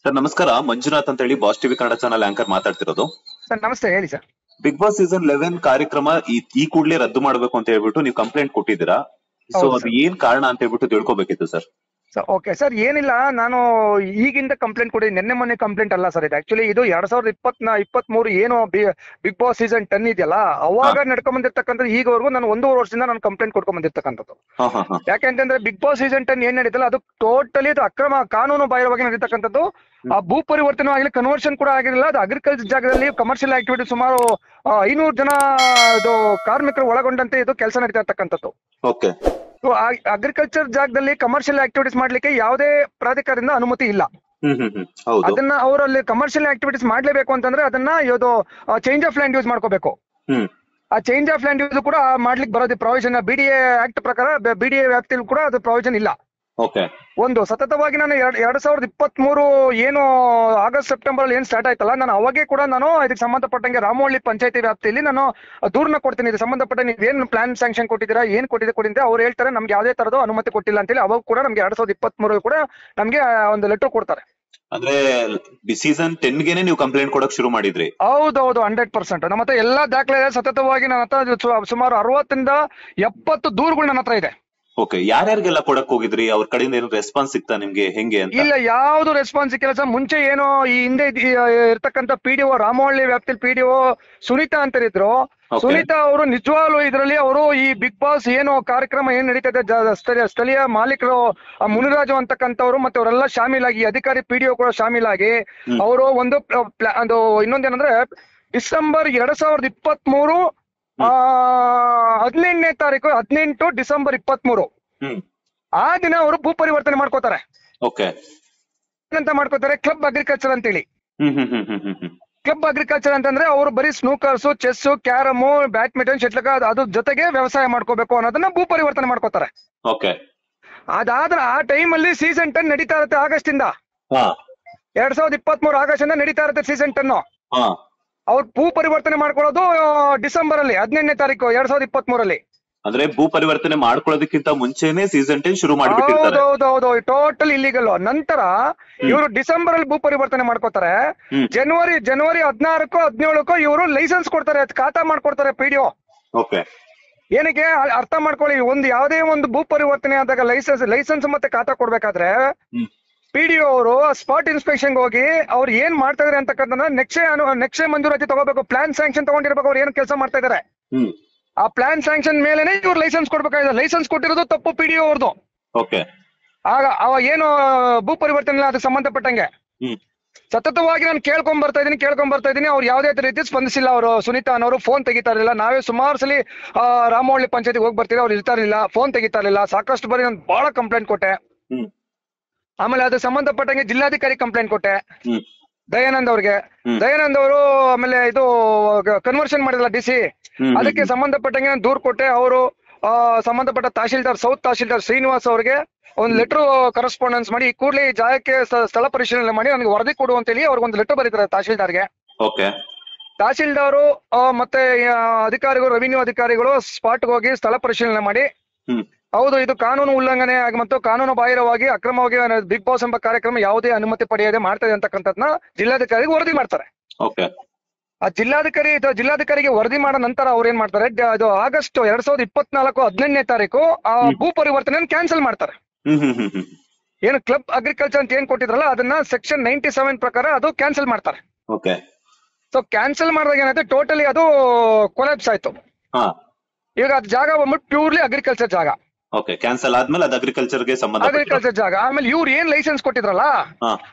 Sir ನಮಸ್ಕಾರ, ಮಂಜುನಾಥ್ ಅಂತ ಹೇಳಿ boss TV Kannada channel anchor ಮಾತಾಡ್ತಿರೋದು. ಸರ್ ನಮಸ್ತೆ, ಹೇಳಿ ಸರ್. ಬಿಗ್ ಬಾಸ್ ಸೀಸನ್ 11 ಕಾರ್ಯಕ್ರಮ ಈ ಕೂಡಲೇ ರದ್ದು ಮಾಡಬೇಕು ಅಂತ ಹೇಳ್ಬಿಟ್ಟು ನೀವು ಕಂಪ್ಲೇಂಟ್ ಕೊಟ್ಟಿದ್ದೀರಾ. ಸೊ ಹೌದು ಅದು ಸರ್. ಏನ್ ಕಾರಣ ಅಂತ ಹೇಳ್ಬಿಟ್ಟು ತಿಳ್ಕೊಬೇಕಿತ್ತು ಸರ್. ಓಕೆ ಸರ್, ಏನಿಲ್ಲ, ನಾನು ಈಗಿಂದ ಕಂಪ್ಲೇಂಟ್ ಕೊಡಿ, ನಿನ್ನೆ ಮೊನ್ನೆ ಕಂಪ್ಲೇಂಟ್ ಅಲ್ಲ ಸರ್. ಇದು ಆಕ್ಚುಲಿ ಇದು 2023 ಏನು ಬಿಗ್ ಬಾಸ್ ಸೀಸನ್ 10 ಇದೆಯಲ್ಲ, ಅವಾಗ ನಡ್ಕೊಂಡ್ ಬಂದಿರ್ತಕ್ಕಂಥದ್ದು ಈಗವರೆಗೂ ನಾನು 1.5 ವರ್ಷದಿಂದ ನಾನು ಕಂಪ್ಲೇಂಟ್ ಕೊಡ್ಕೊಂಡ್ ಬಂದಿರ್ತಕ್ಕಂಥದ್ದು. ಯಾಕೆಂತಂದ್ರೆ ಬಿಗ್ ಬಾಸ್ ಸೀಸನ್ 10 ಏನ್ ನಡೀತಲ್ಲ, ಅದು ಟೋಟಲಿ ಅದು ಅಕ್ರಮ, ಕಾನೂನು ಬಾಹಿರವಾಗಿ ನಡೀತಕ್ಕಂಥದ್ದು. ಆ ಭೂ ಪರಿವರ್ತನೆ ಆಗಲಿ, ಕನ್ವರ್ಷನ್ ಕೂಡ ಆಗಿರಲಿಲ್ಲ. ಅದು ಅಗ್ರಿಕಲ್ಚರ್ ಜಾಗದಲ್ಲಿ ಕಮರ್ಷಿಯಲ್ ಆಕ್ಟಿವಿಟಿ ಸುಮಾರು 500 ಜನ ಇದು ಕಾರ್ಮಿಕರು ಒಳಗೊಂಡಂತೆ ಇದು ಕೆಲಸ ನಡೀತಾ ಇರ್ತಕ್ಕಂಥದ್ದು. ಓಕೆ. ಅಗ್ರಿಕಲ್ಚರ್ ಜಾಗದಲ್ಲಿ ಕಮರ್ಷಿಯಲ್ ಆಕ್ಟಿವಿಟೀಸ್ ಮಾಡ್ಲಿಕ್ಕೆ ಯಾವುದೇ ಪ್ರಾಧಿಕಾರದಿಂದ ಅನುಮತಿ ಇಲ್ಲ. ಹೌದು. ಅದನ್ನ ಅವರಲ್ಲಿ ಕಮರ್ಷಿಯಲ್ ಆಕ್ಟಿವಿಟೀಸ್ ಮಾಡ್ಲೇಬೇಕು ಅಂತಂದ್ರೆ ಅದನ್ನ ಇದು ಚೇಂಜ್ ಆಫ್ ಲ್ಯಾಂಡ್ ಯೂಸ್ ಮಾಡ್ಕೋಬೇಕು. ಆ ಚೇಂಜ್ ಆಫ್ ಲ್ಯಾಂಡ್ ಯೂಸ್ ಕೂಡ ಮಾಡ್ಲಿಕ್ಕೆ ಬರೋದು ಪ್ರಾವಿಷನ್ BDA ಆಕ್ಟ್ ಪ್ರಕಾರ, BDA ವ್ಯಾಪ್ತಿಯಲ್ಲಿ ಕೂಡ ಅದು ಪ್ರಾವಿಷನ್ ಇಲ್ಲ. ಓಕೆ. ಒಂದು ಸತತವಾಗಿ ನಾನು 2023 ಏನು ಆಗಸ್ಟ್ ಸೆಪ್ಟೆಂಬರ್ ಅಲ್ಲಿ ಏನ್ ಸ್ಟಾರ್ಟ್ ಆಯ್ತಲ್ಲ, ನಾನು ಅವಾಗೆ ಕೂಡ ನಾನು ಇದಕ್ಕೆ ಸಂಬಂಧಪಟ್ಟಂಗೆ ರಾಮವಳ್ಳಿ ಪಂಚಾಯತಿ ವ್ಯಾಪ್ತಿಯಲ್ಲಿ ನಾನು ದೂರನ್ನ ಕೊಡ್ತೀನಿ. ಇದಕ್ಕೆ ಸಂಬಂಧಪಟ್ಟ ನೀವು ಏನ್ ಪ್ಲಾನ್ ಸ್ಯಾಂಕ್ಷನ್ ಕೊಟ್ಟಿದ್ದೀರಾ, ಏನ್ ಕೊಟ್ಟಿದ್ರೆ ಅವ್ರು ಹೇಳ್ತಾರೆ ನಮ್ಗೆ ಯಾವುದೇ ತರದ್ದು ಅನುಮತಿ ಕೊಟ್ಟಿಲ್ಲ ಅಂತೇಳಿ. ಅವಾಗ ಕೂಡ ನಮ್ಗೆ 2023 ಕೂಡ ನಮ್ಗೆ ಒಂದು ಲೆಟರ್ ಕೊಡ್ತಾರೆ. ಅಂದ್ರೆ ಸೀಸನ್ 10 ಗೆನೆ ನೀವು ಕಂಪ್ಲೇಂಟ್ ಕೊಡಕ್ ಶುರು ಮಾಡಿದ್ರಿ? ಹೌದೌದು, 100%. ನಮ್ಮ ಹತ್ರ ಎಲ್ಲಾ ದಾಖಲೆ ಸತತವಾಗಿ ನನ್ನ ಹತ್ರ ಸುಮಾರು 60 ಇಂದ 70 ದೂರುಗಳು ನನ್ನ ಹತ್ರ ಇದೆ. ಓಕೆ. ಯಾರ್ಯಾರಿಗೆಲ್ಲ ಕೊಡಕ್ ಹೋಗಿದ್ರಿ? ಅವ್ರ ಕಡೆಯಿಂದ ಏನು ರೆಸ್ಪಾನ್ಸ್ ಸಿಗ್ತಾ ನಿಮ್ಗೆ, ಹೆಂಗೆ ಅಂತ? ಇಲ್ಲ, ಯಾವ್ದು ರೆಸ್ಪಾನ್ಸ್ ಸಿಕ್ಕಿಲ್ಲ ಸರ್. ಮುಂಚೆ ಏನೋ ಈ ಹಿಂದೆ ಇರ್ತಕ್ಕಂಥ PDO ರಾಮವಳ್ಳಿ ವ್ಯಾಪ್ತಿಯಲ್ಲಿ PDO ಸುನೀತಾ ಅಂತ ಇದ್ರು. ಸುನೀತಾ ಅವರು ನಿಜವಾಗ್ಲೂ ಇದರಲ್ಲಿ ಅವರು ಈ ಬಿಗ್ ಬಾಸ್ ಏನು ಕಾರ್ಯಕ್ರಮ ಏನ್ ನಡೀತದೆ, ಸ್ಥಳೀಯ ಮಾಲೀಕರು ಮುನಿರಾಜು ಅಂತಕ್ಕಂಥವ್ರು ಮತ್ತೆ ಅವರೆಲ್ಲ ಶಾಮೀಲಾಗಿ, ಅಧಿಕಾರಿ PDO ಕೂಡ ಶಾಮೀಲಾಗಿ ಅವರು ಒಂದು ಇನ್ನೊಂದೇನಂದ್ರೆ ಡಿಸೆಂಬರ್ 2023 18ನೇ ತಾರೀಕು 18 ಡಿಸೆಂಬರ್ 23 ಆ ದಿನ ಅವರು ಭೂ ಪರಿವರ್ತನೆ ಮಾಡ್ಕೋತಾರೆ. ಓಕೆ. ಏನಂತ ಮಾಡ್ಕೋತಾರೆ? ಕ್ಲಬ್ ಅಗ್ರಿಕಲ್ಚರ್ ಅಂತೇಳಿ. ಕ್ಲಬ್ ಅಗ್ರಿಕಲ್ಚರ್ ಅಂತಂದ್ರೆ ಅವರು ಬರೀ ಸ್ನೂಕರ್ಸ್, ಚೆಸ್, ಕ್ಯಾರಮ್, ಬ್ಯಾಡ್ಮಿಂಟನ್, ಶಟ್ಲ್ ಅದ್ರ ಜೊತೆಗೆ ವ್ಯವಸಾಯ ಮಾಡ್ಕೋಬೇಕು ಅನ್ನೋದನ್ನ ಭೂ ಪರಿವರ್ತನೆ ಮಾಡ್ಕೋತಾರೆ. ಓಕೆ. ಅದಾದ್ರೆ ಆ ಟೈಮ್ ಅಲ್ಲಿ ಸೀಸನ್ 10 ನಡೀತಾ ಇರುತ್ತೆ. ಆಗಸ್ಟ್ ಇಂದ 2023 ಆಗಸ್ಟ್ ಇಂದ ನಡೀತಾ ಇರುತ್ತೆ ಸೀಸನ್ 10. ಅವ್ರು ಭೂ ಪರಿವರ್ತನೆ ಮಾಡ್ಕೊಳ್ಳೋದು ಡಿಸೆಂಬರ್ ಅಲ್ಲಿ 18ನೇ ತಾರೀಕು 2023 ಅಂದ್ರೆ ಭೂ ಪರಿವರ್ತನೆ ಮಾಡ್ಕೊಳ್ಳೋದಕ್ಕಿಂತ ಮುಂಚೆನೆ ಸೀಸನ್ 10 ಶುರು ಮಾಡಿಬಿಟ್ಟಿರ್ತಾರೆ. ಹೌದೌದು, ಟೋಟಲ್ ಇಲ್ಲಿಗಲ್. ನಂತರ ಇವರು ಡಿಸೆಂಬರ್ ಅಲ್ಲಿ ಭೂ ಪರಿವರ್ತನೆ ಮಾಡ್ಕೋತಾರೆ. ಜನವರಿ 16ಕ್ಕೋ 17ಕ್ಕೋ ಇವರು ಲೈಸೆನ್ಸ್ ಕೊಡ್ತಾರೆ, ಖಾತಾ ಮಾಡ್ಕೊಡ್ತಾರೆ PDO. ಓಕೆ. ಏನಕ್ಕೆ ಅರ್ಥ ಮಾಡ್ಕೊಳ್ಳಿ, ಯಾವುದೇ ಒಂದು ಭೂ ಪರಿವರ್ತನೆ ಆದಾಗ ಲೈಸೆನ್ಸ್ ಮತ್ತೆ ಖಾತಾ ಕೊಡ್ಬೇಕಾದ್ರೆ PDO ಅವರು ಸ್ಪಾಟ್ ಇನ್ಸ್ಪೆಕ್ಷನ್ ಹೋಗಿ ಅವ್ರು ಏನ್ ಮಾಡ್ತಾ ಇದಾರೆ ಅಂತಕ್ಕಂಥ ನೆಕ್ಸ್ಟ್ ಮಂಜೂರಾತಿ ತಗೋಬೇಕು. ಪ್ಲಾನ್ ಸ್ಯಾಂಕ್ಷನ್ ತಗೊಂಡಿರ್ಬೇಕು. ಅವ್ರು ಏನ್ ಕೆಲಸ ಮಾಡ್ತಾ ಇದಾರೆ ಆ ಪ್ಲಾನ್ ಸ್ಯಾಂಕ್ಷನ್ ಮೇಲೆನೆ ಇವ್ರು ಲೈಸೆನ್ಸ್ ಕೊಡ್ಬೇಕಾಗಿದೆ. ಲೈಸೆನ್ಸ್ ಕೊಟ್ಟಿರೋದು ತಪ್ಪು PDO ಅವ್ರದ್ದು. ಓಕೆ. ಆಗ ಅವ ಏನು ಭೂ ಪರಿವರ್ತನೆ ಅದಕ್ಕೆ ಸಂಬಂಧಪಟ್ಟಂಗೆ ಸತತವಾಗಿ ನಾನು ಕೇಳ್ಕೊಂಡ್ ಬರ್ತಾ ಇದೀನಿ. ಅವ್ರು ಯಾವುದೇ ರೀತಿ ಸ್ಪಂದಿಸಿಲ್ಲ. ಅವರು ಸುನೀತಾ ಅನ್ನೋರು ಫೋನ್ ತೆಗಿತಾ ಇರಲಿಲ್ಲ. ನಾವೇ ಸುಮಾರು ಸಲ ರಾಮವಳ್ಳಿ ಪಂಚಾಯತಿಗೆ ಹೋಗಿ ಬರ್ತೀವಿ, ಅವ್ರು ಇರ್ತಾ ಇರಲಿಲ್ಲ, ಫೋನ್ ತೆಗಿತಾ ಇರಲಿಲ್ಲ. ಸಾಕಷ್ಟು ಬಾರಿ ನಾನು ಬಹಳ ಕಂಪ್ಲೇಂಟ್ ಕೊಟ್ಟೆ. ಆಮೇಲೆ ಅದಕ್ಕೆ ಸಂಬಂಧಪಟ್ಟಂಗೆ ಜಿಲ್ಲಾಧಿಕಾರಿ ಕಂಪ್ಲೇಂಟ್ ಕೊಟ್ಟೆ, ದಯಾನಂದ್ ಅವ್ರಿಗೆ. ದಯಾನಂದ್ ಅವರು ಆಮೇಲೆ ಇದು ಕನ್ವರ್ಷನ್ ಮಾಡಿಲ್ಲ DC, ಅದಕ್ಕೆ ಸಂಬಂಧಪಟ್ಟಂಗೆ ನಾನು ದೂರ್ ಕೊಟ್ಟೆ. ಅವರು ಸಂಬಂಧಪಟ್ಟ ತಹಶೀಲ್ದಾರ್, ಸೌತ್ ತಹಶೀಲ್ದಾರ್ ಶ್ರೀನಿವಾಸ್ ಅವ್ರಿಗೆ ಒಂದು ಲೆಟರ್ ಕರೆಸ್ಪಾಂಡೆನ್ಸ್ ಮಾಡಿ ಕೂಡಲೇ ಈ ಜಾಗಕ್ಕೆ ಸ್ಥಳ ಪರಿಶೀಲನೆ ಮಾಡಿ ನನಗೆ ವರದಿ ಕೊಡು ಅಂತೇಳಿ ಅವ್ರಿಗೆ ಒಂದು ಲೆಟರ್ ಬರೀತಾರೆ ತಹಶೀಲ್ದಾರ್ಗೆ. ತಹಶೀಲ್ದಾರು ಮತ್ತೆ ಅಧಿಕಾರಿಗಳು, ರೆವಿನ್ಯೂ ಅಧಿಕಾರಿಗಳು ಸ್ಪಾಟ್ಗೆ ಹೋಗಿ ಸ್ಥಳ ಪರಿಶೀಲನೆ ಮಾಡಿ ಹೌದು ಇದು ಕಾನೂನು ಉಲ್ಲಂಘನೆ ಮತ್ತು ಕಾನೂನು ಬಾಹಿರವಾಗಿ ಅಕ್ರಮವಾಗಿ ಬಿಗ್ ಬಾಸ್ ಎಂಬ ಕಾರ್ಯಕ್ರಮ ಯಾವುದೇ ಅನುಮತಿ ಪಡೆಯದೆ ಮಾಡ್ತಾ ಇದೆ ಅಂತಕ್ಕಂಥದ್ನ ಜಿಲ್ಲಾಧಿಕಾರಿಗೆ ವರದಿ ಮಾಡ್ತಾರೆ. ಆ ಜಿಲ್ಲಾಧಿಕಾರಿಗೆ ವರದಿ ಮಾಡೋ ನಂತರ ಅವ್ರು ಏನ್ ಮಾಡ್ತಾರೆ, ಅದು ಆಗಸ್ಟ್ 2024 18ನೇ ತಾರೀಕು ಆ ಭೂ ಪರಿವರ್ತನೆ ಕ್ಯಾನ್ಸಲ್ ಮಾಡ್ತಾರೆ. ಏನು ಕ್ಲಬ್ ಅಗ್ರಿಕಲ್ಚರ್ ಅಂತ ಏನ್ ಕೊಟ್ಟಿದ್ರಲ್ಲ ಅದನ್ನ ಸೆಕ್ಷನ್ 97 ಪ್ರಕಾರ ಅದು ಕ್ಯಾನ್ಸಲ್ ಮಾಡ್ತಾರೆ. ಸೊ ಕ್ಯಾನ್ಸಲ್ ಮಾಡಿದಾಗ ಏನಾಯ್ತು, ಟೋಟಲಿ ಅದು ಕೊಲಾಪ್ಸ್ ಆಯ್ತು. ಈಗ ಅದು ಜಾಗ ಬಂದ್ಬಿಟ್ಟು ಪ್ಯೂರ್ಲಿ ಅಗ್ರಿಕಲ್ಚರ್ ಜಾಗ. ಕ್ಯಾನ್ಸಲ್ ಆದ್ಮೇಲೆ ಅದು ಅಗ್ರಿಕಲ್ಚರ್ ಜಾಗ. ಆಮೇಲೆ ಇವ್ರು ಏನ್ ಲೈಸೆನ್ಸ್ ಕೊಟ್ಟಿದ್ರಲ್ಲ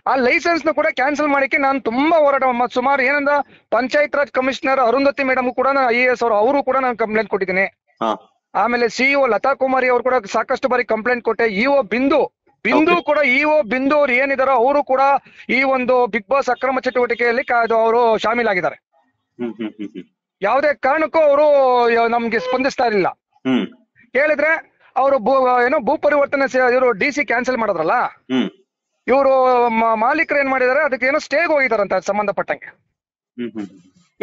ಆ ಲೈಸೆನ್ಸ್ ನ ಕೂಡ ಕ್ಯಾನ್ಸಲ್ ಮಾಡಿಕ್ಕೆ ನಾನು ತುಂಬಾ ಹೋರಾಟ. ಸುಮಾರು ಏನಂದ ಪಂಚಾಯತ್ ರಾಜ್ ಕಮಿಷನರ್ ಅರುಂಧತಿ ಮೇಡಮ್ ಕೂಡ IAS ಅವರು ಕೂಡ ನಾನು ಕಂಪ್ಲೇಂಟ್ ಕೊಟ್ಟಿದ್ದೀನಿ. ಆಮೇಲೆ CEO ಲತಾ ಕುಮಾರಿ ಅವರು ಕೂಡ ಸಾಕಷ್ಟು ಬಾರಿ ಕಂಪ್ಲೇಂಟ್ ಕೊಟ್ಟೆ. EO ಬಿಂದು ಕೂಡ EO ಬಿಂದು ಅವ್ರು ಏನಿದಾರೋ ಅವರು ಕೂಡ ಈ ಒಂದು ಬಿಗ್ ಬಾಸ್ ಅಕ್ರಮ ಚಟುವಟಿಕೆಯಲ್ಲಿ ಅವರು ಶಾಮೀಲಾಗಿದ್ದಾರೆ. ಯಾವುದೇ ಕಾರಣಕ್ಕೂ ಅವರು ನಮ್ಗೆ ಸ್ಪಂದಿಸ್ತಾ ಇರಲಿಲ್ಲ. ಕೇಳಿದ್ರೆ ಅವರು ಭೂ ಪರಿವರ್ತನೆ ಇವರು DC ಕ್ಯಾನ್ಸಲ್ ಮಾಡಿದ್ರಲ್ಲ, ಇವರು ಮಾಲೀಕರು ಏನ್ ಮಾಡಿದಾರೆ ಅದಕ್ಕೆ ಏನೋ ಸ್ಟೇಗ್ ಹೋಗಿದಾರಂತ ಸಂಬಂಧಪಟ್ಟಂಗೆ.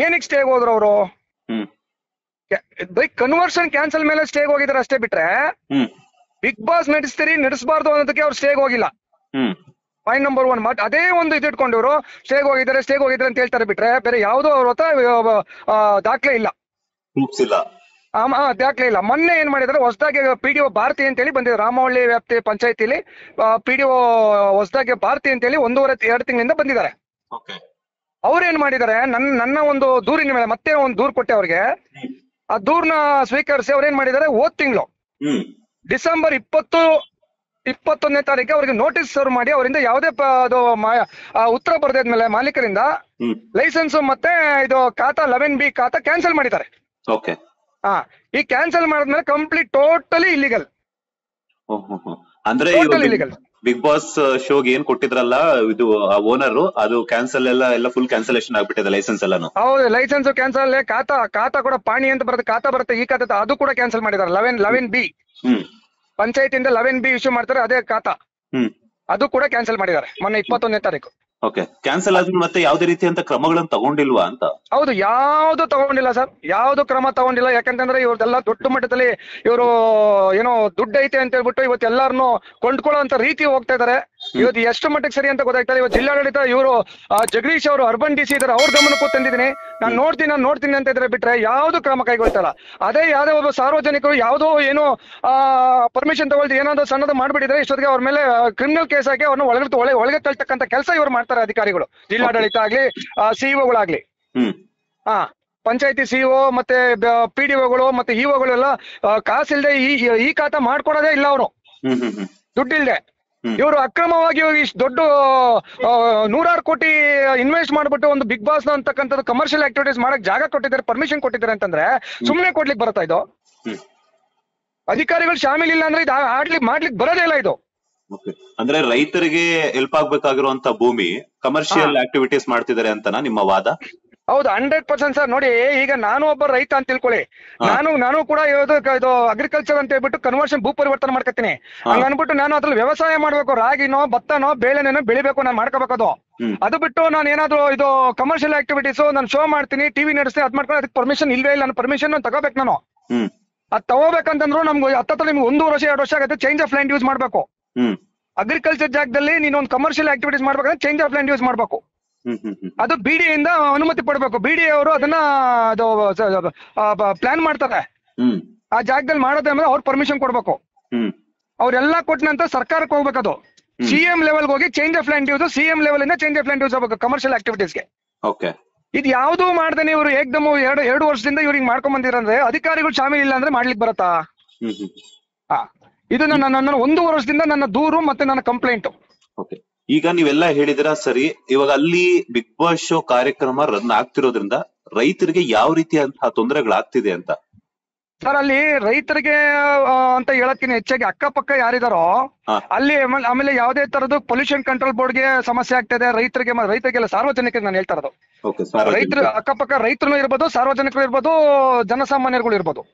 ಏನಕ್ಕೆ ಸ್ಟೇಗ್ ಹೋದ್ರು ಅವರು? ಬೈ ಕನ್ವರ್ಷನ್ ಕ್ಯಾನ್ಸಲ್ ಮೇಲೆ ಸ್ಟೇಗ್ ಹೋಗಿದಾರೆ ಅಷ್ಟೇ ಬಿಟ್ರೆ ಬಿಗ್ ಬಾಸ್ ನಡೆಸ್ಬಾರ್ದು ಅನ್ನೋದಕ್ಕೆ ಅವ್ರು ಸ್ಟೇಗ್ ಹೋಗಿಲ್ಲ. ಪಾಯಿಂಟ್ ನಂಬರ್ 1 ಅದೇ ಒಂದು ಇದು ಇಟ್ಕೊಂಡು ಇವರು ಸ್ಟೇಗ್ ಹೋಗಿದ್ದಾರೆ ಅಂತ ಹೇಳ್ತಾರೆ ಬಿಟ್ರೆ ಬೇರೆ ಯಾವುದೋ ಅವ್ರ ಹತ್ರ ದಾಖಲೆ ಇಲ್ಲ, ಪ್ರೂಫ್ಸ್ ಇಲ್ಲ. ದಾಖಲೆ ಇಲ್ಲ. ಮೊನ್ನೆ ಏನ್ ಮಾಡಿದ್ರೆ ಹೊಸದಾಗಿ PDO ಭಾರತಿ ಅಂತ ಹೇಳಿ ಬಂದಿದೆ, ರಾಮವಳ್ಳಿ ವ್ಯಾಪ್ತಿ ಪಂಚಾಯತಿಲಿ PDO ಹೊಸದಾಗಿ ಭಾರತಿ ಅಂತ ಹೇಳಿ 1.5-2 ತಿಂಗಳಿಂದ ಬಂದಿದ್ದಾರೆ. ಅವ್ರೇನ್ ಮಾಡಿದ್ದಾರೆ, ನನ್ನ ಒಂದು ದೂರಿನ ಮೇಲೆ ಮತ್ತೆ ಒಂದು ದೂರು ಕೊಟ್ಟೆ ಅವ್ರಿಗೆ. ಆ ದೂರ್ನ ಸ್ವೀಕರಿಸಿ ಅವ್ರೇನ್ ಮಾಡಿದ್ದಾರೆ, ಹೋದ್ ತಿಂಗಳು ಡಿಸೆಂಬರ್ 21ನೇ ತಾರೀಕು ಅವ್ರಿಗೆ ನೋಟಿಸ್ ಸರ್ವ್ ಮಾಡಿ ಅವರಿಂದ ಯಾವುದೇ ಉತ್ತರ ಬರೆದಾದ್ಮೇಲೆ ಮಾಲೀಕರಿಂದ ಲೈಸೆನ್ಸ್ ಮತ್ತೆ ಇದು ಖಾತಾ 11B ಖಾತಾ ಕ್ಯಾನ್ಸಲ್ ಮಾಡಿದ್ದಾರೆ. ಈ ಕ್ಯಾನ್ಸಲ್ ಮಾಡಿದ್ಮೇಲೆ ಕಂಪ್ಲೀಟ್ ಟೋಟಲಿ ಇಲ್ಲಿಗಲ್. ಅಂದ್ರೆ ಬಿಗ್ ಬಾಸ್ ಶೋಗೆ ಏನ್ ಕೊಟ್ಟಿದ್ರಲ್ಲ ಇದು ಓನರ್, ಅದು ಕ್ಯಾನ್ಸಲ್ ಎಲ್ಲ ಫುಲ್ ಕ್ಯಾನ್ಸಲೇಷನ್ ಆಗ್ಬಿಟ್ಟಿದೆ ಲೈಸೆನ್ಸ್ ಎಲ್ಲಾನು. ಹೌದು, ಲೈಸೆನ್ಸ್ ಕ್ಯಾನ್ಸಲ್, ಖಾತಾ ಕೂಡ ಪಾಣಿ ಅಂತ ಬರುತ್ತೆ, ಖಾತಾ ಬರುತ್ತೆ, ಈ ಖಾತಾ ಅದು ಕೂಡ ಕ್ಯಾನ್ಸಲ್ ಮಾಡಿದ್ದಾರೆ. 11B ಪಂಚಾಯತಿಯಿಂದ 11B ಇಶ್ಯೂ ಮಾಡ್ತಾರೆ, ಅದೇ ಖಾತಾ ಅದು ಕೂಡ ಕ್ಯಾನ್ಸಲ್ ಮಾಡಿದ್ದಾರೆ ಮೊನ್ನೆ 21ನೇ ತಾರೀಕು. ಕ್ಯಾನ್ಸಲ್ ಆದ್ಮೇಲೆ ಮತ್ತೆ ಯಾವುದೇ ರೀತಿಯಂತ ಕ್ರಮಗಳನ್ನು ತಗೊಂಡಿಲ್ವಾ ಅಂತ? ಹೌದು, ಯಾವ್ದು ತಗೊಂಡಿಲ್ಲ ಸರ್, ಯಾವ್ದು ಕ್ರಮ ತಗೊಂಡಿಲ್ಲ. ಯಾಕಂತಂದ್ರೆ ಇವ್ರದೆಲ್ಲ ದೊಡ್ಡ ಮಟ್ಟದಲ್ಲಿ ಇವರು ಏನೋ ದುಡ್ಡು ಐತೆ ಅಂತ ಹೇಳ್ಬಿಟ್ಟು ಇವತ್ತು ಎಲ್ಲಾರನ್ನು ಕೊಂಡ್ಕೊಳ್ಳೋ ಅಂತ ರೀತಿ ಹೋಗ್ತಾ ಇದಾರೆ. ಇವತ್ತು ಎಷ್ಟು ಮಟ್ಟಿಗೆ ಸರಿ ಅಂತ ಗೊತ್ತಾಗ್ತಾರೆ. ಇವತ್ತು ಜಿಲ್ಲಾಡಳಿತ ಇವರು ಜಗದೀಶ್ ಅವರು ಅರ್ಬನ್ DC ಇದಾರೆ, ಅವ್ರ ಗಮನಕ್ಕೂ ತಂದಿದ್ದೀನಿ. ನಾನು ನೋಡ್ತೀನಿ ಅಂತ ಇದ್ರೆ ಬಿಟ್ರೆ ಯಾವ್ದು ಕ್ರಮ ಕೈಗೊಳ್ತಾರ. ಅದೇ ಯಾವ್ದೇ ಒಬ್ಬ ಸಾರ್ವಜನಿಕರು ಯಾವುದೋ ಏನೋ ಪರ್ಮಿಷನ್ ತಗೊಳ್ದು ಏನಾದ್ರು ಸಣ್ಣದು ಮಾಡ್ಬಿಟ್ಟಿದ್ರೆ ಇಷ್ಟೊತ್ತಿಗೆ ಅವ್ರ ಮೇಲೆ ಕ್ರಿಮಿನಲ್ ಕೇಸ್ ಹಾಕಿ ಅವ್ರನ್ನ ಒಳಗೆ ತಳ್ತಕ್ಕಂತ ಕೆಲಸ ಇವ್ರು ಮಾಡ್ತಾರೆ ಅಧಿಕಾರಿಗಳು, ಜಿಲ್ಲಾಡಳಿತ ಆಗ್ಲಿ CEO-ಗಳಾಗ್ಲಿ. ಪಂಚಾಯತಿ CEO ಮತ್ತೆ PDO-ಗಳು ಮತ್ತೆ EO-ಗಳು ಎಲ್ಲ ಕಾಸಿಲ್ದೆ ಈ ಖಾತಾ ಮಾಡ್ಕೊಡೋದೇ ಇಲ್ಲ ಅವರು, ದುಡ್ಡಿಲ್ದೆ. ಇವರು ಅಕ್ರಮವಾಗಿ ಇಷ್ಟು ದೊಡ್ಡ 100 ಕೋಟಿ ಇನ್ವೆಸ್ಟ್ ಮಾಡ್ಬಿಟ್ಟು ಒಂದು ಬಿಗ್ ಬಾಸ್ ಅಂತಕ್ಕಂಥದ್ದು ಕಮರ್ಷಿಯಲ್ ಆಕ್ಟಿವಿಟೀಸ್ ಮಾಡಕ್ ಜಾಗ ಕೊಟ್ಟಿದ್ದಾರೆ, ಪರ್ಮಿಷನ್ ಕೊಟ್ಟಿದ್ದಾರೆ ಅಂತಂದ್ರೆ ಸುಮ್ನೆ ಕೊಡ್ಲಿಕ್ಕೆ ಬರುತ್ತಾ ಇದು? ಅಧಿಕಾರಿಗಳು ಶಾಮೀಲ್ ಇಲ್ಲ ಅಂದ್ರೆ ಇದು ಮಾಡ್ಲಿಕ್ಕೆ ಬರೋದೇ ಇಲ್ಲ ಇದು. ಅಂದ್ರೆ ರೈತರಿಗೆ ಹೆಲ್ಪ್ ಆಗ್ಬೇಕಾಗಿರುವಂತ ಭೂಮಿ ಕಮರ್ಷಿಯಲ್ ಆಕ್ಟಿವಿಟೀಸ್ ಮಾಡ್ತಿದ್ದಾರೆ ಅಂತನಾ ನಿಮ್ಮ ವಾದ? ಹೌದು, 100% ಸರ್. ನೋಡಿ, ಈಗ ನಾನು ಒಬ್ಬ ರೈತ ಅಂತ ತಿಳ್ಕೊಳ್ಳಿ, ನಾನು ಕೂಡ ಇದು ಅಗ್ರಿಕಲ್ಚರ್ ಅಂತ ಹೇಳ್ಬಿಟ್ಟು ಕನ್ವರ್ಷನ್ ಭೂ ಪರಿವರ್ತನೆ ಮಾಡ್ಕೊತೀನಿ. ಹಂಗ ಅನ್ಬಿಟ್ಟು ನಾನು ಅದ್ರಲ್ಲಿ ವ್ಯವಸಾಯ ಮಾಡ್ಬೇಕು, ರಾಗಿನೋ ಭತ್ತನೋ ಬೇಳೆನೇನೋ ಬೆಳಿಬೇಕು, ನಾನು ಮಾಡ್ಕೋಬೇಕದು. ಅದು ಬಿಟ್ಟು ನಾನು ಏನಾದ್ರು ಇದು ಕಮರ್ಷಿಯಲ್ ಆಕ್ಟಿವಿಟೀಸ್ ನಾನು ಶೋ ಮಾಡ್ತೀನಿ, ಟಿವಿ ನಡೆಸ್ತೀನಿ, ಅದ್ ಮಾಡ್ಕೊಂಡು ಅದಕ್ಕೆ ಪರ್ಮಿಷನ್ ಇಲ್ವೇ ಇಲ್ಲ. ನಾನು ಪರ್ಮಿಷನ್ ತಗೋಬೇಕು. ನಾನು ಅದ್ ತಗೋಬೇಕಂತಂದ್ರು ನಮ್ಗೆ ನಿಮ್ಗೆ 1 ವರ್ಷ 2 ವರ್ಷ ಆಗುತ್ತೆ. ಚೇಂಜ್ ಆಫ್ ಲ್ಯಾಂಡ್ ಯೂಸ್ ಮಾಡ್ಬೇಕು. ಅಗ್ರಿಕಲ್ಚರ್ ಜಾಗದಲ್ಲಿ ನೀನು ಒಂದು ಕಮರ್ಷಿಯಲ್ ಆಕ್ಟಿವಿಟೀಸ್ ಮಾಡ್ಬೇಕಂದ್ರೆ ಚೇಂಜ್ ಆಫ್ ಲ್ಯಾಂಡ್ ಯೂಸ್ ಮಾಡ್ಬೇಕು. ಅದು BDA ಇಂದ ಅನುಮತಿ ಪಡ್ಬೇಕು. BDA ಅವರು ಅದನ್ನ ಪ್ಲಾನ್ ಮಾಡ್ತಾರೆ. ಆ ಜಾಗದಲ್ಲಿ ಮಾಡೋದ್ರ ಮೇಲೆ ಅವ್ರು ಪರ್ಮಿಷನ್ ಕೊಡ್ಬೇಕು. ಅವ್ರೆಲ್ಲಾ ಕೊಟ್ಟ ನಂತರ ಸರ್ಕಾರಕ್ಕೆ ಹೋಗ್ಬೇಕದು. CM ಲೆವೆಲ್ ಹೋಗಿ change of land use, CM level ಇಂದ ಚೇಂಜ್ ಆಫ್ ಲ್ಯಾಂಡ್ ಯೂಸ್ ಹೋಗ್ಬೇಕು ಕಮರ್ಷಿಯಲ್ ಆಕ್ಟಿವಿಟೀಸ್ಗೆ. ಇದು ಯಾವ್ದು ಮಾಡ್ದೇನೆ ಇವರು ಏಕ್ದಮ್ 2 ವರ್ಷದಿಂದ ಇವ್ರಿಗೆ ಮಾಡ್ಕೊಂಡ್ ಬಂದಿರಂದ್ರೆ ಅಧಿಕಾರಿಗಳು ಶಾಮೀಲ್ ಇಲ್ಲ ಅಂದ್ರೆ ಮಾಡ್ಲಿಕ್ಕೆ ಬರತ್ತಾ? ಇದು ನನ್ನ 1 ವರ್ಷದಿಂದ ನನ್ನ ದೂರು ಮತ್ತೆ ನನ್ನ ಕಂಪ್ಲೇಂಟ್. ಈಗ ನೀವೆಲ್ಲ ಹೇಳಿದಿರಾ ಸರಿ. ಇವಾಗ ಅಲ್ಲಿ ಬಿಗ್ ಬಾಸ್ ಶೋ ಕಾರ್ಯಕ್ರಮ ರನ್ ಆಗ್ತಿರೋದ್ರಿಂದ ರೈತರಿಗೆ ಯಾವ ರೀತಿಯಂತಹ ತೊಂದರೆಗಳಾಗ್ತಿದೆ ಅಂತ? ಸರ್, ಅಲ್ಲಿ ರೈತರಿಗೆ ಅಂತ ಹೇಳಕ್ಕಿಂತ ಹೆಚ್ಚಾಗಿ ಅಕ್ಕಪಕ್ಕ ಯಾರಿದಾರೋ ಅಲ್ಲಿ, ಆಮೇಲೆ ಯಾವುದೇ ತರದ್ದು ಪೊಲ್ಯೂಷನ್ ಕಂಟ್ರೋಲ್ ಬೋರ್ಡ್ಗೆ ಸಮಸ್ಯೆ ಆಗ್ತಿದೆ. ರೈತರಿಗೆಲ್ಲ ಸಾರ್ವಜನಿಕರಿಗೆ ನಾನು ಹೇಳ್ತಾ ಇರೋದು. ರೈತರು ಅಕ್ಕಪಕ್ಕ ರೈತರು ಇರ್ಬೋದು, ಸಾರ್ವಜನಿಕರು ಇರ್ಬೋದು, ಜನಸಾಮಾನ್ಯರುಗಳು ಇರ್ಬೋದು.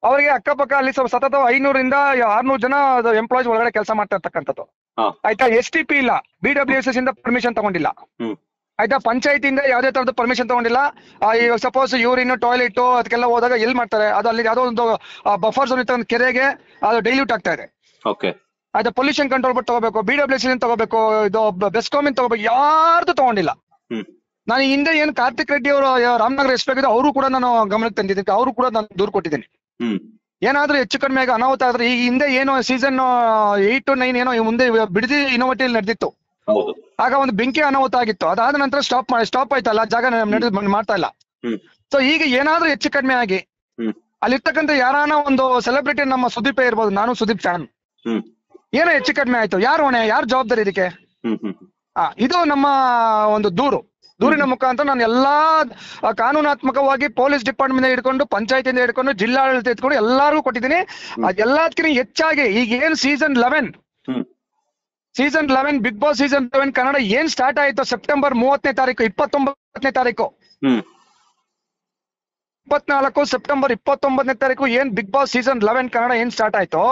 ಅವರಿಗೆ ಅಕ್ಕಪಕ್ಕ ಅಲ್ಲಿ ಸತತ 500ರಿಂದ 600 ಜನ ಎಂಪ್ಲಾಯ್ಸ್ ಒಳಗಡೆ ಕೆಲಸ ಮಾಡ್ತಾ ಇರ್ತಕ್ಕಂಥದ್ದು. ಆಯ್ತಾ, STP ಇಲ್ಲ, BWSS ಇಂದ ಪರ್ಮಿಷನ್ ತಗೊಂಡಿಲ್ಲ. ಆಯ್ತಾ, ಪಂಚಾಯತಿಯಿಂದ ಯಾವ್ದೇ ತರದ ಪರ್ಮಿಷನ್ ತಗೊಂಡಿಲ್ಲ. ಇವಾಗ ಸಪೋಸ್ ಯೂರಿನ್ ಟಾಯ್ಲೆಟ್ ಅದಕ್ಕೆಲ್ಲ ಹೋದಾಗ ಎಲ್ಲಿ ಮಾಡ್ತಾರೆ, ಅದು ಅಲ್ಲಿ ಯಾವ್ದೋ ಒಂದು ಬಫರ್ ಝೋನ್ ಇತ್ತು, ಕೆರೆಗೆ ಅದು ಡೈಲ್ಯೂಟ್ ಆಗ್ತಾ ಇದೆ. ಆಯ್ತಾ, ಪೊಲ್ಯೂಷನ್ ಕಂಟ್ರೋಲ್ ಬೋರ್ಡ್ ತಗೋಬೇಕು, BWSS ತಗೋಬೇಕು, ಇದು ಬೆಸ್ಕಾಮ್ ತಗೋಬೇಕು, ಯಾರ್ದು ತಗೊಂಡಿಲ್ಲ. ನಾನು ಹಿಂದೆ ಏನು ಕಾರ್ತಿಕ್ ರೆಡ್ಡಿ ಅವರು ರಾಮನಗರ SP ಆಗಿದ್ದು ಅವರು ಕೂಡ ನಾನು ಗಮನಕ್ಕೆ ತಂದಿದ್ದೀನಿ, ಅವರು ಕೂಡ ನಾನು ದೂರು ಕೊಟ್ಟಿದ್ದೀನಿ. ಏನಾದ್ರೂ ಹೆಚ್ಚು ಕಡಿಮೆ ಆಗಿ ಅನಾಹುತ ಆದ್ರೆ ಈ ಹಿಂದೆ ಏನೋ ಸೀಸನ್ 8 to 9 ಏನೋ ಮುಂದೆ ಬಿಡದಿ ಇನ್ನೋವೇಟಿವ್ ನಡೆದಿತ್ತು. ಆಗ ಒಂದು ಬೆಂಕಿ ಅನಾಹುತ ಆಗಿತ್ತು. ಅದಾದ ನಂತರ ಸ್ಟಾಪ್ ಆಯ್ತಲ್ಲ, ಜಾಗ ಮಾಡ್ತಾ ಇಲ್ಲ. ಸೊ ಈಗ ಏನಾದ್ರೂ ಹೆಚ್ಚು ಕಡಿಮೆ ಆಗಿ ಅಲ್ಲಿರ್ತಕ್ಕಂಥ ಯಾರಾನ ಒಂದು ಸೆಲೆಬ್ರಿಟಿ, ನಮ್ಮ ಸುದೀಪ್ ಇರ್ಬೋದು, ನಾನು ಸುದೀಪ್ ಫ್ಯಾನ್, ಏನೋ ಹೆಚ್ಚು ಕಡಿಮೆ ಆಯ್ತು, ಯಾರು ಹೊಣೆ, ಯಾರು ಜವಾಬ್ದಾರಿ ಇದಕ್ಕೆ? ಇದು ನಮ್ಮ ಒಂದು ದೂರಿನ ಮುಖಾಂತರ ನಾನು ಎಲ್ಲಾ ಕಾನೂನಾತ್ಮಕವಾಗಿ ಪೊಲೀಸ್ ಡಿಪಾರ್ಟ್ಮೆಂಟ್ ಹಿಡ್ಕೊಂಡು, ಪಂಚಾಯತಿಯಿಂದ ಹಿಡ್ಕೊಂಡು, ಜಿಲ್ಲಾಡಳಿತ ಹಿಡ್ಕೊಂಡು ಎಲ್ಲಾರ್ಗೂ ಕೊಟ್ಟಿದ್ದೀನಿ. ಅದೆಲ್ಲದಕ್ಕಿಂತ ಹೆಚ್ಚಾಗಿ ಈಗ ಏನ್ season 11 big boss season 11 Kannada ಏನ್ ಸ್ಟಾರ್ಟ್ ಆಯ್ತು ಸೆಪ್ಟೆಂಬರ್ 30ನೇ ತಾರೀಕು 29ನೇ ತಾರೀಕು 24 ಸೆಪ್ಟೆಂಬರ್ 29ನೇ ತಾರೀಕು ಏನ್ ಬಿಗ್ ಬಾಸ್ ಸೀಸನ್ 11 ಕನ್ನಡ ಏನ್ ಸ್ಟಾರ್ಟ್ ಆಯ್ತು,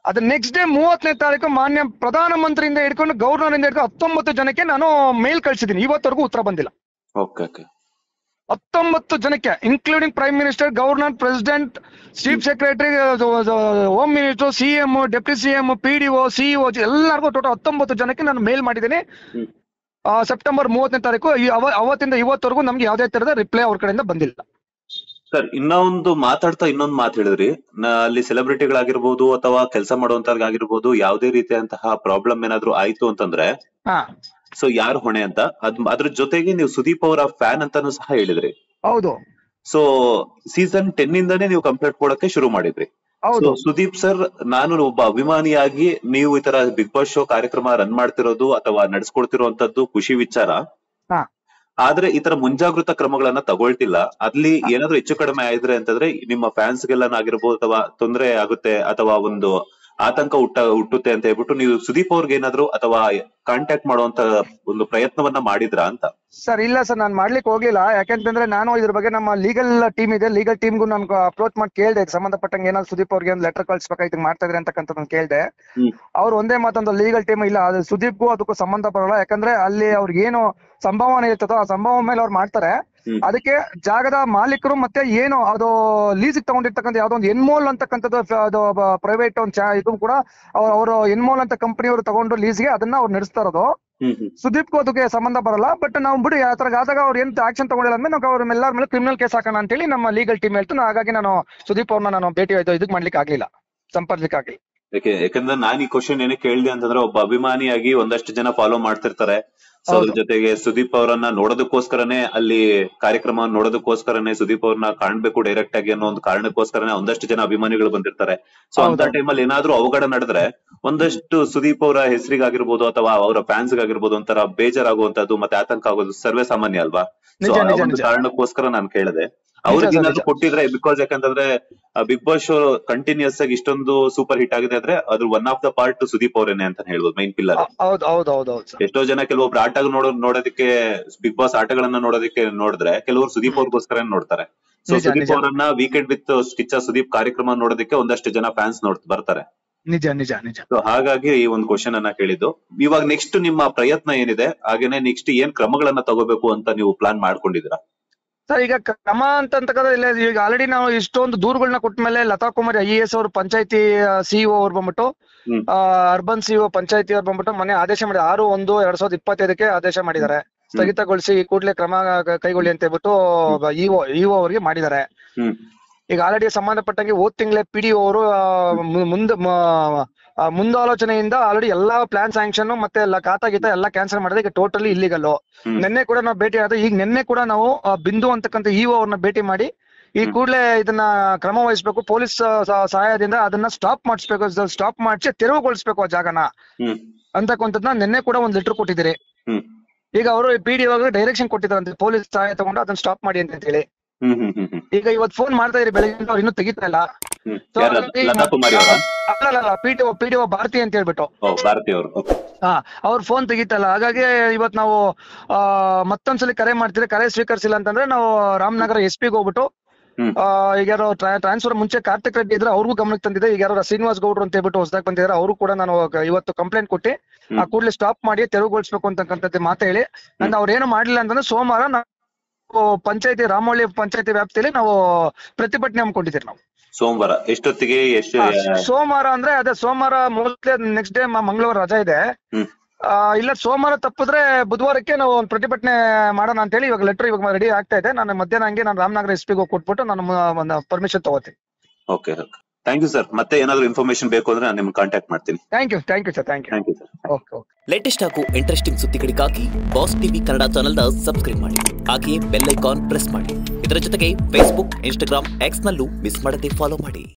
ಅದ್ರ ನೆಕ್ಸ್ಟ್ ಡೇ 30ನೇ ತಾರೀಕು ಮಾನ್ಯ ಪ್ರಧಾನ ಮಂತ್ರಿಯಿಂದ ಹಿಡ್ಕೊಂಡು ಗವರ್ನರ್ ಇಂದ ಹಿಡ್ಕೊಂಡು 19 ಜನಕ್ಕೆ ನಾನು ಮೇಲ್ ಕಳ್ಸಿದ್ದೀನಿ. ಇವತ್ತವರೆಗೂ ಉತ್ತರ ಬಂದಿಲ್ಲ. 19 ಜನಕ್ಕೆ including prime minister, governor, president, chief secretary, home minister, CM, deputy CM, PDO, CEO ಎಲ್ಲರಿಗೂ ಟೋಟಲ್ 19 ಜನಕ್ಕೆ ನಾನು ಮೇಲ್ ಮಾಡಿದ್ದೀನಿ. ಸೆಪ್ಟೆಂಬರ್ 30ನೇ ತಾರೀಕು ಅವತ್ತಿಂದ ಇವತ್ತವರೆಗೂ ನಮ್ಗೆ ಯಾವುದೇ ತರದ ರಿಪ್ಲೈ ಅವ್ರ ಕಡೆಯಿಂದ ಬಂದಿಲ್ಲ. ಸರ್, ಇನ್ನೊಂದು ಇನ್ನೊಂದು ಮಾತು ಹೇಳಿದ್ರಿ, ಅಲ್ಲಿ ಸೆಲೆಬ್ರಿಟಿಗಳಾಗಿರ್ಬೋದು ಅಥವಾ ಕೆಲಸ ಮಾಡುವಂತವ್ರಿಗಾಗಿರ್ಬೋದು ಯಾವುದೇ ರೀತಿಯಂತಹ ಪ್ರಾಬ್ಲಮ್ ಏನಾದ್ರು ಆಯ್ತು ಅಂತಂದ್ರೆ ಸೊ ಯಾರು ಹೊಣೆ ಅಂತ. ಅದ್ರ ಜೊತೆಗೆ ನೀವು ಸುದೀಪ್ ಅವರ ಫ್ಯಾನ್ ಅಂತಾನು ಸಹ ಹೇಳಿದ್ರಿ. ಹೌದು. ಸೊ ಸೀಸನ್ 10 ಇಂದಾನೇ ನೀವು ಕಂಪ್ಲೇಂಟ್ ಕೊಡಕ್ಕೆ ಶುರು ಮಾಡಿದ್ರಿ. ಹೌದು. ಸುದೀಪ್ ಸರ್, ನಾನು ಒಬ್ಬ ಅಭಿಮಾನಿಯಾಗಿ ನೀವು ಈ ತರ ಬಿಗ್ ಬಾಸ್ ಶೋ ಕಾರ್ಯಕ್ರಮ ರನ್ ಮಾಡ್ತಿರೋದು ಅಥವಾ ನಡೆಸ್ಕೊಡ್ತಿರೋಂತದ್ದು ಖುಷಿ ವಿಚಾರ. ಆದ್ರೆ ಈ ತರ ಮುಂಜಾಗೃತಾ ಕ್ರಮಗಳನ್ನ ತಗೊಳ್ತಿಲ್ಲ. ಅಲ್ಲಿ ಏನಾದ್ರು ಹೆಚ್ಚು ಕಡಿಮೆ ಆಯ್ದ್ರೆ ಅಂತಂದ್ರೆ ನಿಮ್ಮ ಫ್ಯಾನ್ಸ್ಗೆಲ್ಲನಾಗಿರ್ಬೋದು ಅಥವಾ ತೊಂದರೆ ಆಗುತ್ತೆ ಅಥವಾ ಒಂದು ಆತಂಕ ಹುಟ್ಟುತ್ತೆ ಅಂತ ಹೇಳ್ಬಿಟ್ಟು ನೀವು ಸುದೀಪ್ ಅವ್ರಿಗೆ ಏನಾದ್ರು ಅಥವಾ ಕಾಂಟ್ಯಾಕ್ಟ್ ಮಾಡುವಂತ ಒಂದು ಪ್ರಯತ್ನವನ್ನ ಮಾಡಿದ್ರಾ ಅಂತ? ಸರ್ ಇಲ್ಲ ಸರ್, ನಾನು ಮಾಡ್ಲಿಕ್ಕೆ ಹೋಗ್ಲಿಲ್ಲ. ಯಾಕಂತಂದ್ರೆ ನಾನು ಇದ್ರ ಬಗ್ಗೆ ನಮ್ಮ ಲೀಗಲ್ ಟೀಮ್ ಇದೆ, ಲೀಗಲ್ ಟೀಮ್ಗೂ ನಾನು ಅಪ್ರೋಚ್ ಮಾಡಿ ಕೇಳಿದೆ, ಸಂಬಂಧಪಟ್ಟಂಗೆ ಏನಾದ್ರು ಸುದೀಪ್ ಅವ್ರಿಗೆ ಒಂದು ಲೆಟರ್ ಕಳ್ಸ್ಬೇಕಾಯ್ತು ಮಾಡ್ತಾ ಇದ್ರೆ ಅಂತಕ್ಕಂಥ ಕೇಳಿದೆ. ಅವ್ರು ಒಂದೇ ಮಾತೊಂದು ಲೀಗಲ್ ಟೀಮ್ ಇಲ್ಲ, ಅದು ಸುದೀಪ್ಗೂ ಅದಕ್ಕೂ ಸಂಬಂಧ ಬರಲ್ಲ. ಯಾಕಂದ್ರೆ ಅಲ್ಲಿ ಅವ್ರಿಗೆ ಏನು ಸಂಭಾವನೆ ಇರ್ತದೋ ಆ ಸಂಭಾವನೆ ಮೇಲೆ ಅವ್ರು ಮಾಡ್ತಾರೆ. ಅದಕ್ಕೆ ಜಾಗದ ಮಾಲೀಕರು ಮತ್ತೆ ಏನು ಅದು ಲೀಸ್ ತಗೊಂಡಿರ್ತಕ್ಕಂಥ ಯಾವ್ದೋ ಒಂದು ಎನ್ಮೋಲ್ ಅಂತಕ್ಕಂಥದ್ದು, ಅದು ಪ್ರೈವೇಟ್ ಒಂದು ಇದು ಕೂಡ ಅವರು ಎನ್ಮೋಲ್ ಅಂತ ಕಂಪನಿಯವರು ತಗೊಂಡು ಲೀಸ್ಗೆ ಅದನ್ನ ಅವ್ರು ನಡೆಸ್ತಾ ಇರೋದು. ಸುದೀಪ್ಗೂ ಅದಕ್ಕೆ ಸಂಬಂಧ ಬರಲ್ಲ. ಬಟ್ ನಾವು ಬಿಡಿ ಆ ತರ ಆದಾಗ ಅವ್ರು ಏನ್ ಆಕ್ಷನ್ ತಗೊಂಡಿಲ್ಲ ಅಂದ್ರೆ ನಾವು ಅವ್ರ ಎಲ್ಲರ ಮೇಲೆ ಕ್ರಿಮಿನಲ್ ಕೇಸ್ ಹಾಕೋಣ ಅಂತ ಹೇಳಿ ನಮ್ಮ ಲೀಗಲ್ ಟೀಮ್ ಹೇಳ್ತು. ಹಾಗಾಗಿ ನಾನು ಸುದೀಪ್ ಅವ್ರನ್ನ ನಾನು ಭೇಟಿ ಇದಕ್ಕೆ ಮಾಡ್ಲಿಕ್ಕೆ ಆಗ್ಲಿಲ್ಲ, ಸಂಪರ್ಕಕ್ಕೆ ಆಗ್ಲಿಲ್ಲ. ಯಾಕಂದ್ರೆ ನಾನು ಈ ಕ್ವಶನ್ ಏನೇ ಕೇಳಿದೆ ಅಂತಂದ್ರೆ, ಒಬ್ಬ ಅಭಿಮಾನಿಯಾಗಿ ಒಂದಷ್ಟು ಜನ ಫಾಲೋ ಮಾಡ್ತಿರ್ತಾರೆ. ಸೊ ಅದ್ರ ಜೊತೆಗೆ ಸುದೀಪ್ ಅವರನ್ನ ನೋಡೋದಕ್ಕೋಸ್ಕರನೇ, ಅಲ್ಲಿ ಕಾರ್ಯಕ್ರಮ ನೋಡೋದಕ್ಕೋಸ್ಕರನೇ, ಸುದೀಪ್ ಅವ್ರನ್ನ ಕಾಣ್ಬೇಕು ಡೈರೆಕ್ಟ್ ಆಗಿ ಅನ್ನೋ ಒಂದು ಕಾರಣಕ್ಕೋಸ್ಕರನೇ ಒಂದಷ್ಟು ಜನ ಅಭಿಮಾನಿಗಳು ಬಂದಿರ್ತಾರೆ. ಸೊ ಅಂತ ಟೈಮಲ್ಲಿ ಏನಾದ್ರೂ ಅವಘಡ ನಡೆದ್ರೆ ಒಂದಷ್ಟು ಸುದೀಪ್ ಅವರ ಹೆಸರಿಗಾಗಿರ್ಬೋದು ಅಥವಾ ಅವರ ಫ್ಯಾನ್ಸ್ ಗಾಗಿರ್ಬೋದು ಒಂಥರ ಬೇಜಾರಾಗುವಂತದ್ದು ಮತ್ತೆ ಆತಂಕ ಆಗೋದು ಸರ್ವೇ ಸಾಮಾನ್ಯ ಅಲ್ವಾ? ಸೊ ಆ ಒಂದು ಕಾರಣಕ್ಕೋಸ್ಕರ ನಾನು ಕೇಳಿದೆ. ಅವ್ರಿಗೆ ಏನಾದ್ರು ಕೊಟ್ಟಿದ್ರೆ, ಬಿಕಾಸ್ ಯಾಕಂತಂದ್ರೆ ಬಿಗ್ ಬಾಸ್ ಶೋ ಕಂಟಿನ್ಯೂಸ್ ಆಗಿ ಇಷ್ಟೊಂದು ಸೂಪರ್ ಹಿಟ್ ಆಗಿದೆ ಅಂದ್ರೆ ಅದ್ರ one of the part Sudeep ಅವರೇನೆ ಅಂತ ಹೇಳ್ಬೋದು, ಮೈನ್ ಪಿಲ್ಲರ್. ಎಷ್ಟೋ ಜನ ಕೆಲವೊಬ್ರು ಆಟ ನೋಡೋದಕ್ಕೆ, ಬಿಗ್ ಬಾಸ್ ಆಟಗಳನ್ನ ನೋಡೋದಕ್ಕೆ ನೋಡಿದ್ರೆ ಕೆಲವರು ಸುದೀಪ್ ಅವ್ರಿಗೋಸ್ಕರ ನೋಡ್ತಾರೆ. ಸೊ ಸುದೀಪ್ ಅವರನ್ನ ವೀಕೆಂಡ್ ವಿತ್ ಕಿಚ್ಚ ಸುದೀಪ್ ಕಾರ್ಯಕ್ರಮ ನೋಡೋದಕ್ಕೆ ಒಂದಷ್ಟು ಜನ ಫ್ಯಾನ್ಸ್ ಬರ್ತಾರೆ. ನಿಜ ನಿಜ ನಿಜ. ಸೊ ಹಾಗಾಗಿ ಈ ಒಂದು ಕ್ವಶನ್ ಅನ್ನ ಕೇಳಿದ್ದು. ಇವಾಗ ನೆಕ್ಸ್ಟ್ ನಿಮ್ಮ ಪ್ರಯತ್ನ ಏನಿದೆ, ಹಾಗೇನೆ ನೆಕ್ಸ್ಟ್ ಏನ್ ಕ್ರಮಗಳನ್ನ ತಗೋಬೇಕು ಅಂತ ನೀವು ಪ್ಲಾನ್ ಮಾಡ್ಕೊಂಡಿದ್ದೀರಾ? ಸರ್ ಈಗ ಕ್ರಮ ಅಂತಕ್ಕಂಥ ಈಗ ಆಲ್ರೆಡಿ ನಾವು ಇಷ್ಟೊಂದು ದೂರುಗಳನ್ನ ಕೊಟ್ಟ ಮೇಲೆ ಲತಾ ಕುಮಾರಿ IAS ಅವರು ಪಂಚಾಯತಿ CEO ಅವ್ರು ಬಂದ್ಬಿಟ್ಟು, ಅರ್ಬನ್ CEO ಪಂಚಾಯತಿ ಅವ್ರು ಬಂದ್ಬಿಟ್ಟು ಮೊನ್ನೆ ಆದೇಶ ಮಾಡಿ 6/1/2025 ಆದೇಶ ಮಾಡಿದ್ದಾರೆ. ಸ್ಥಗಿತಗೊಳಿಸಿ ಕೂಡಲೇ ಕ್ರಮ ಕೈಗೊಳ್ಳಿ ಅಂತ ಹೇಳ್ಬಿಟ್ಟು EO ಅವರಿಗೆ ಮಾಡಿದ್ದಾರೆ. ಈಗ ಆಲ್ರೆಡಿ ಸಂಬಂಧಪಟ್ಟಂಗೆ ಹೋದ್ ತಿಂಗಳೇ PDO ಅವರು ಮುಂದಾಲೋಚನೆಯಿಂದ ಆಲ್ರೆಡಿ ಎಲ್ಲಾ ಪ್ಲಾನ್ ಸ್ಯಾಂಕ್ಷನ್ ಮತ್ತೆ ಎಲ್ಲ ಖಾತಾ ಗೀತಾ ಎಲ್ಲ ಕ್ಯಾನ್ಸಲ್ ಮಾಡಿದ್ರೆ ಈಗ ಟೋಟಲಿ ಇಲ್ಲಿಗಲ್. ನಿನ್ನೆ ಕೂಡ ನಾವು ಭೇಟಿ ಆದ್ರೆ, ಈಗ ನಿನ್ನೆ ಕೂಡ ನಾವು ಬಿಂದು ಅಂತಕ್ಕಂಥ EO ಅವ್ರನ್ನ ಭೇಟಿ ಮಾಡಿ ಈ ಕೂಡಲೇ ಇದನ್ನ ಕ್ರಮ ವಹಿಸ್ಬೇಕು, ಪೊಲೀಸ್ ಸಹಾಯದಿಂದ ಅದನ್ನ ಸ್ಟಾಪ್ ಮಾಡಿಸಿ ತೆರವುಗೊಳಿಸ್ಬೇಕು ಆ ಜಾಗನ ಅಂತಕ್ಕಂಥದ್ನ ನಿನ್ನೆ ಕೂಡ ಒಂದ್ ಲೆಟರ್ ಕೊಟ್ಟಿದ್ದೀರಿ. ಈಗ ಅವರು PDO ಡೈರೆಕ್ಷನ್ ಕೊಟ್ಟಿದ್ದಾರಂತೆ, ಪೊಲೀಸ್ ಸಹಾಯ ತಗೊಂಡು ಅದನ್ನ ಸ್ಟಾಪ್ ಮಾಡಿ ಅಂತ ಹೇಳಿ. ಈಗ ಇವತ್ತು ಫೋನ್ ಮಾಡ್ತಾ ಇದ್ರಿ ಬೆಳಗ್ಗೆ, ಅವ್ರು ಇನ್ನೂ ತೆಗಿತಾ ಇಲ್ಲ. PDO ಭಾರತಿ ಅಂತ ಹೇಳ್ಬಿಟ್ಟು ಅವ್ರ ಫೋನ್ ತೆಗಿತಲ್ಲ. ಹಾಗಾಗಿ ಇವತ್ ನಾವು ಮತ್ತೊಂದ್ಸಲಿ ಕರೆ ಮಾಡ್ತೀರಿ, ಕರೆ ಸ್ವೀಕರಿಸಿಲ್ಲ ಅಂತಂದ್ರೆ ನಾವು ರಾಮನಗರ SP ಹೋಗ್ಬಿಟ್ಟು, ಈಗ ಯಾರೋ ಟ್ರಾನ್ಸ್ಫರ್ ಮುಂಚೆ ಕಾರ್ತಿಕ್ ರೆಡ್ಡಿ ಇದ್ರೆ ಅವ್ರಿಗೂ ಗಮನಕ್ಕೆ ತಂದಿದೆ. ಈಗ ಯಾರೋ ಶ್ರೀನಿವಾಸ್ ಗೌಡ್ರು ಅಂತ ಹೇಳ್ಬಿಟ್ಟು ಹೊಸದಾಗಿ ಬಂದಿದ್ದಾರೆ, ಅವರು ಕೂಡ ನಾನು ಇವತ್ತು ಕಂಪ್ಲೇಂಟ್ ಕೊಟ್ಟು ಆ ಕೂಡಲೇ ಸ್ಟಾಪ್ ಮಾಡಿ ತೆರವುಗೊಳಿಸ್ಬೇಕು ಅಂತಕ್ಕಂಥದ್ದು ಮಾತು ಹೇಳಿ, ಅವ್ರು ಏನು ಮಾಡ್ಲಿಲ್ಲ ಅಂತಂದ್ರೆ ಸೋಮವಾರ ನಾವು ಪಂಚಾಯತಿ ರಾಮವಳ್ಳಿ ಪಂಚಾಯತಿ ವ್ಯಾಪ್ತಿಯಲ್ಲಿ ನಾವು ಪ್ರತಿಭಟನೆ ಹಮ್ಮಿಕೊಂಡಿದ್ದೀರಿ. ನಾವು ಸೋಮವಾರ ಎಷ್ಟೊತ್ತಿಗೆ? ಸೋಮವಾರ ಅಂದ್ರೆ ಅದೇ ಸೋಮವಾರ ಮೋಸ್ಟ್ಲಿ ನೆಕ್ಸ್ಟ್ ಡೇ ಮಂಗಳವಾರ ರಜಾ ಇದೆ. ಇಲ್ಲ ಸೋಮವಾರ ತಪ್ಪಿದ್ರೆ ಬುಧವಾರಕ್ಕೆ ನಾವು ಒಂದು ಪ್ರತಿಭಟನೆ ಮಾಡೋಣ ಅಂತ ಹೇಳಿ ಇವಾಗ ಲೆಟರ್ ಇವಾಗ ರೆಡಿ ಆಗ್ತಾ ಇದೆ. ನಾನು ಮಧ್ಯಾಹ್ನ ಹಂಗೆ ನಾನು ರಾಮನಗರ SP ಹೋಗಿ ಕೊಟ್ಬಿಟ್ಟು ನಾನು ಒಂದು ಪರ್ಮಿಷನ್ ತಗೋತೀನಿ. Okay, thank you sir. ಮತ್ತೆ ಏನಾದ್ರು ಇನ್ಫಾರ್ಮೇಶನ್ ಬೇಕು ಅಂದ್ರೆ ನಾನು ನಿಮ್ಗೆ ಕಾಂಟ್ಯಾಕ್ಟ್ ಮಾಡ್ತೀನಿ. Thank you sir. Thank you sir. Okay. Latest ಹಾಗೂ ಇಂಟ್ರೆಸ್ಟಿಂಗ್ ಸುದ್ದಿಗಳಿಗಾಗಿ ಬಾಸ್ ಟಿವಿ ಕನ್ನಡ ಚಾನೆಲ್ನ ಸಬ್ಸ್ಕ್ರೈಬ್ ಮಾಡಿ, ಹಾಗೆಯೇ ಬೆಲ್ ಐಕಾನ್ ಪ್ರೆಸ್ ಮಾಡಿ. ಇದರ ಜೊತೆಗೆ Facebook, Instagram, X ನಲ್ಲೂ ಮಿಸ್ ಮಾಡದೆ ಫಾಲೋ ಮಾಡಿ.